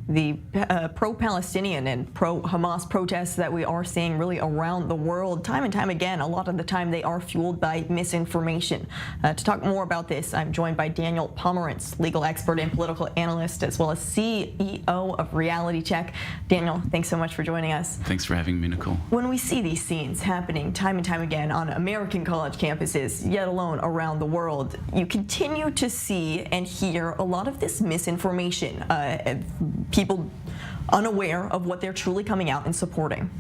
the pro-Palestinian and pro-Hamas protests that we are seeing really around the world, time and time again, a lot of the time they are fueled by misinformation. To talk more about this, I'm joined by Daniel Pomerantz, legal expert and political analyst, as well as CEO of RealithCheck. Daniel, thanks so much for joining us. Thanks for having me, Nicole. When we see these scenes happening time and time again on American college campuses, yet alone around the world, you continue to see and hear a lot of this misinformation. People unaware of what they're truly coming out and supporting.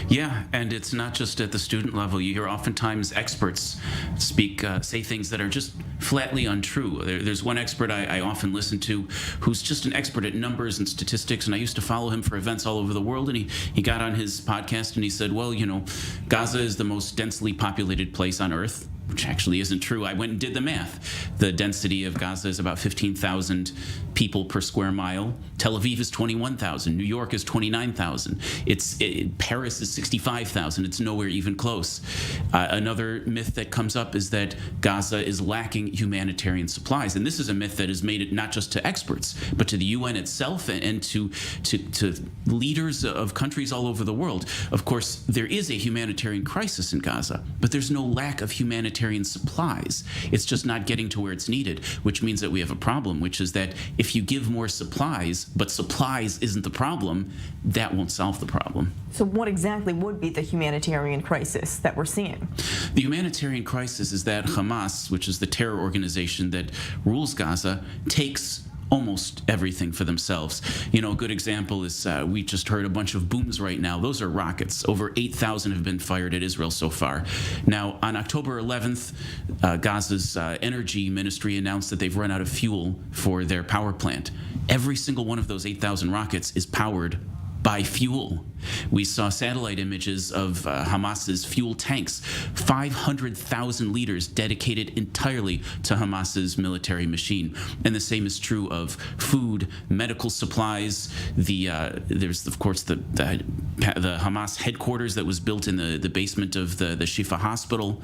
Yeah, and it's not just at the student level. You hear oftentimes experts say things that are just flatly untrue. There's one expert I often listen to who's just an expert at numbers and statistics, and I used to follow him for events all over the world, and he got on his podcast and he said, well, you know, Gaza is the most densely populated place on Earth, which actually isn't true. I went and did the math. The density of Gaza is about 15,000 people per square mile. Tel Aviv is 21,000. New York is 29,000. Paris is 65,000. It's nowhere even close. Another myth that comes up is that Gaza is lacking humanitarian supplies. And this is a myth that has made it not just to experts, but to the UN itself and to leaders of countries all over the world. Of course, there is a humanitarian crisis in Gaza, but there's no lack of humanitarian supplies. It's just not getting to where it's needed, which means that we have a problem, which is that if you give more supplies, but supplies isn't the problem, that won't solve the problem. So what exactly would be the humanitarian crisis that we're seeing? The humanitarian crisis is that Hamas, which is the terror organization that rules Gaza, takes almost everything for themselves. You know, a good example is we just heard a bunch of booms right now. Those are rockets. Over 8,000 have been fired at Israel so far. Now, on October 11th, Gaza's energy ministry announced that they've run out of fuel for their power plant. Every single one of those 8,000 rockets is powered by fuel. We saw satellite images of Hamas's fuel tanks, 500,000 liters dedicated entirely to Hamas's military machine. And the same is true of food, medical supplies. There's, of course, the Hamas headquarters that was built in the basement of the Shifa hospital.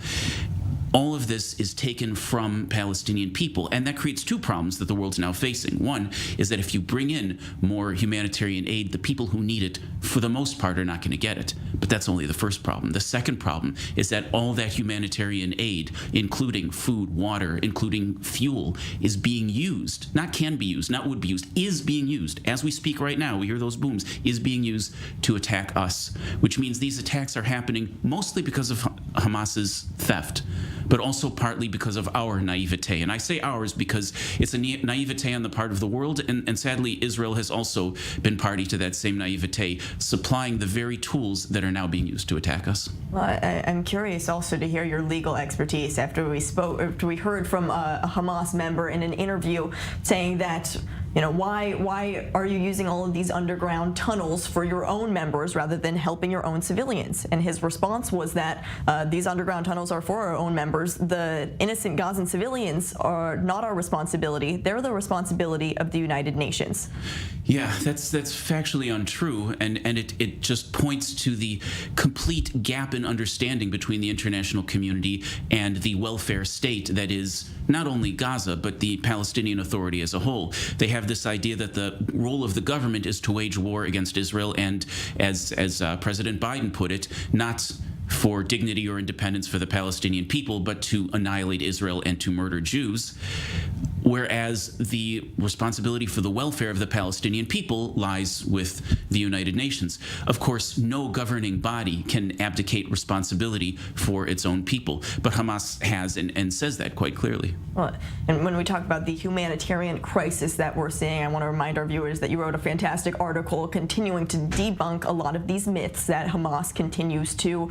All of this is taken from Palestinian people, and that creates two problems that the world's now facing. One is that if you bring in more humanitarian aid, the people who need it, for the most part, are not going to get it. But that's only the first problem. The second problem is that all that humanitarian aid, including food, water, including fuel, is being used, not can be used, not would be used, is being used. As we speak right now, we hear those booms, is being used to attack us, which means these attacks are happening mostly because of Hamas's theft, but also partly because of our naivete. And I say ours because it's a naivete on the part of the world, and sadly, Israel has also been party to that same naivete, supplying the very tools that are now being used to attack us. Well, I'm curious also to hear your legal expertise after we heard from a Hamas member in an interview saying that, you know, why are you using all of these underground tunnels for your own members rather than helping your own civilians? And his response was that these underground tunnels are for our own members. The innocent Gazan civilians are not our responsibility. They're the responsibility of the United Nations. Yeah, that's factually untrue, and it just points to the complete gap in understanding between the international community and the welfare state that is not only Gaza, but the Palestinian Authority as a whole. They have this idea that the role of the government is to wage war against Israel, and as President Biden put it, not for dignity or independence for the Palestinian people, but to annihilate Israel and to murder Jews, whereas the responsibility for the welfare of the Palestinian people lies with the United Nations. Of course, no governing body can abdicate responsibility for its own people, but Hamas has and says that quite clearly. Well, and when we talk about the humanitarian crisis that we're seeing, I want to remind our viewers that you wrote a fantastic article continuing to debunk a lot of these myths that Hamas continues to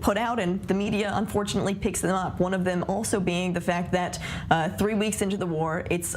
put out, and the media unfortunately picks them up. One of them also being the fact that 3 weeks into the war, it's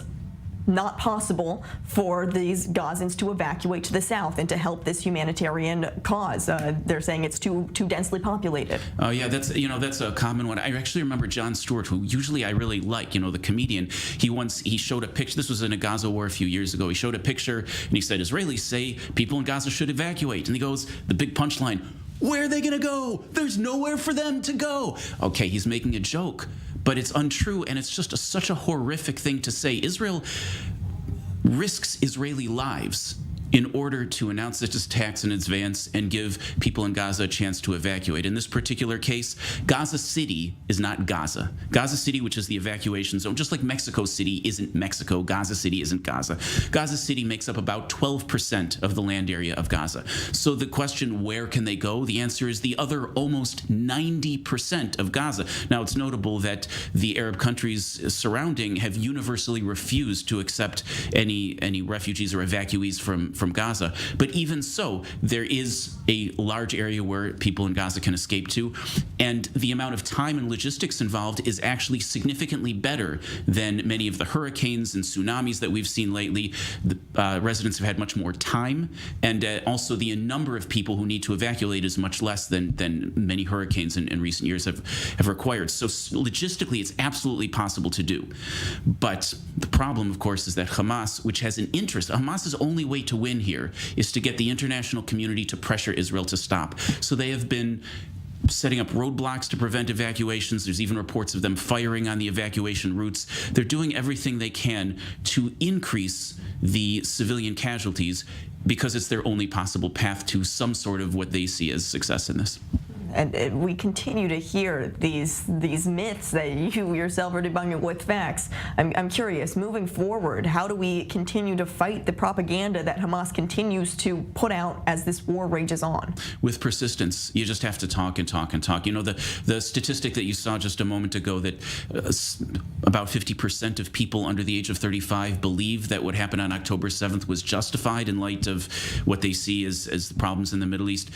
not possible for these Gazans to evacuate to the south and to help this humanitarian cause. They're saying it's too densely populated. Oh yeah, that's a common one. I actually remember Jon Stewart, who usually I really like, the comedian. He showed a picture. This was in a Gaza war a few years ago. He showed a picture and he said, Israelis say people in Gaza should evacuate. And he goes, the big punchline, where are they going to go? There's nowhere for them to go. Okay, he's making a joke, but it's untrue, and it's just such a horrific thing to say. Israel risks Israeli lives in order to announce such attacks in advance and give people in Gaza a chance to evacuate. In this particular case, Gaza City is not Gaza. Gaza City, which is the evacuation zone, just like Mexico City isn't Mexico, Gaza City isn't Gaza. Gaza City makes up about 12% of the land area of Gaza. So the question, where can they go? The answer is the other almost 90% of Gaza. Now, it's notable that the Arab countries surrounding have universally refused to accept any refugees or evacuees from Gaza. But even so, there is a large area where people in Gaza can escape to, and the amount of time and logistics involved is actually significantly better than many of the hurricanes and tsunamis that we've seen lately. The residents have had much more time, and also the number of people who need to evacuate is much less than many hurricanes in recent years have required. So logistically, it's absolutely possible to do. But the problem, of course, is that Hamas, which has an interest, Hamas's only way to win here is to get the international community to pressure Israel to stop. So they have been setting up roadblocks to prevent evacuations. There's even reports of them firing on the evacuation routes. They're doing everything they can to increase the civilian casualties because it's their only possible path to some sort of what they see as success in this. And we continue to hear these myths that you yourself are debunking with facts. I'm curious, moving forward, how do we continue to fight the propaganda that Hamas continues to put out as this war rages on? With persistence. You just have to talk and talk and talk. You know, the statistic that you saw just a moment ago that about 50% of people under the age of 35 believe that what happened on October 7th was justified in light of what they see as the problems in the Middle East.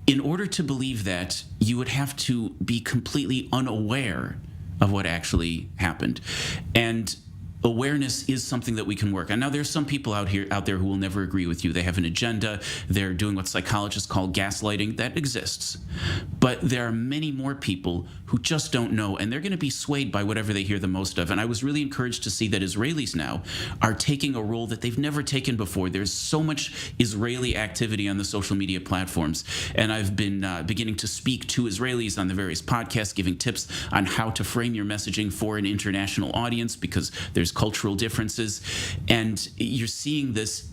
In order to believe that, you would have to be completely unaware of what actually happened. And awareness is something that we can work on. Now, there's some people out there who will never agree with you. They have an agenda. They're doing what psychologists call gaslighting. That exists. But there are many more people who just don't know, and they're going to be swayed by whatever they hear the most of. And I was really encouraged to see that Israelis now are taking a role that they've never taken before. There's so much Israeli activity on the social media platforms. And I've been beginning to speak to Israelis on the various podcasts, giving tips on how to frame your messaging for an international audience, because there's cultural differences, and you're seeing this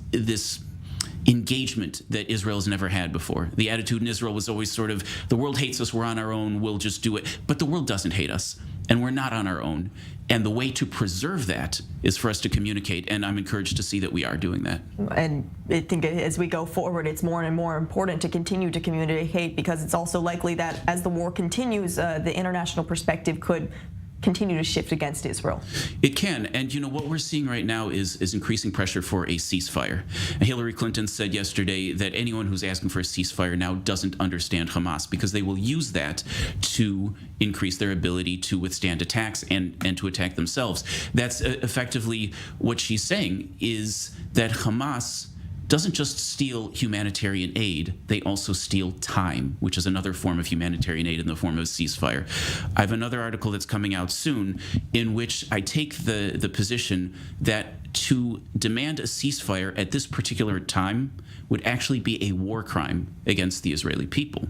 engagement that Israel's never had before. The attitude in Israel was always sort of, the world hates us, we're on our own, we'll just do it. But the world doesn't hate us, and we're not on our own. And the way to preserve that is for us to communicate, and I'm encouraged to see that we are doing that. And I think as we go forward, it's more and more important to continue to communicate, because it's also likely that as the war continues, the international perspective could continue to shift against Israel. It can, and you know what we're seeing right now is increasing pressure for a ceasefire. Hillary Clinton said yesterday that anyone who's asking for a ceasefire now doesn't understand Hamas, because they will use that to increase their ability to withstand attacks and to attack themselves. That's effectively what she's saying, is that Hamas doesn't just steal humanitarian aid, they also steal time, which is another form of humanitarian aid in the form of a ceasefire. I have another article that's coming out soon in which I take the position that to demand a ceasefire at this particular time would actually be a war crime against the Israeli people,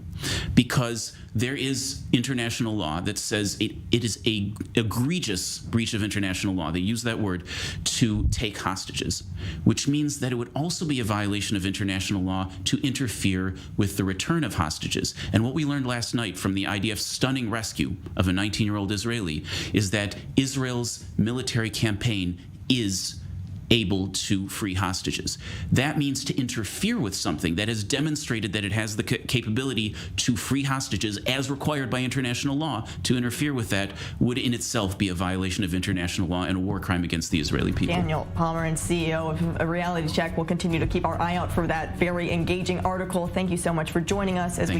because there is international law that says it is a egregious breach of international law. They use that word to take hostages, which means that it would also be a violation of international law to interfere with the return of hostages. And what we learned last night from the IDF's stunning rescue of a 19-year-old Israeli is that Israel's military campaign is able to free hostages. That means to interfere with something that has demonstrated that it has the capability to free hostages as required by international law. To interfere with that would in itself be a violation of international law and a war crime against the Israeli people. Daniel Pomerantz, CEO of RealithCheck, will continue to keep our eye out for that very engaging article. Thank you so much for joining us as we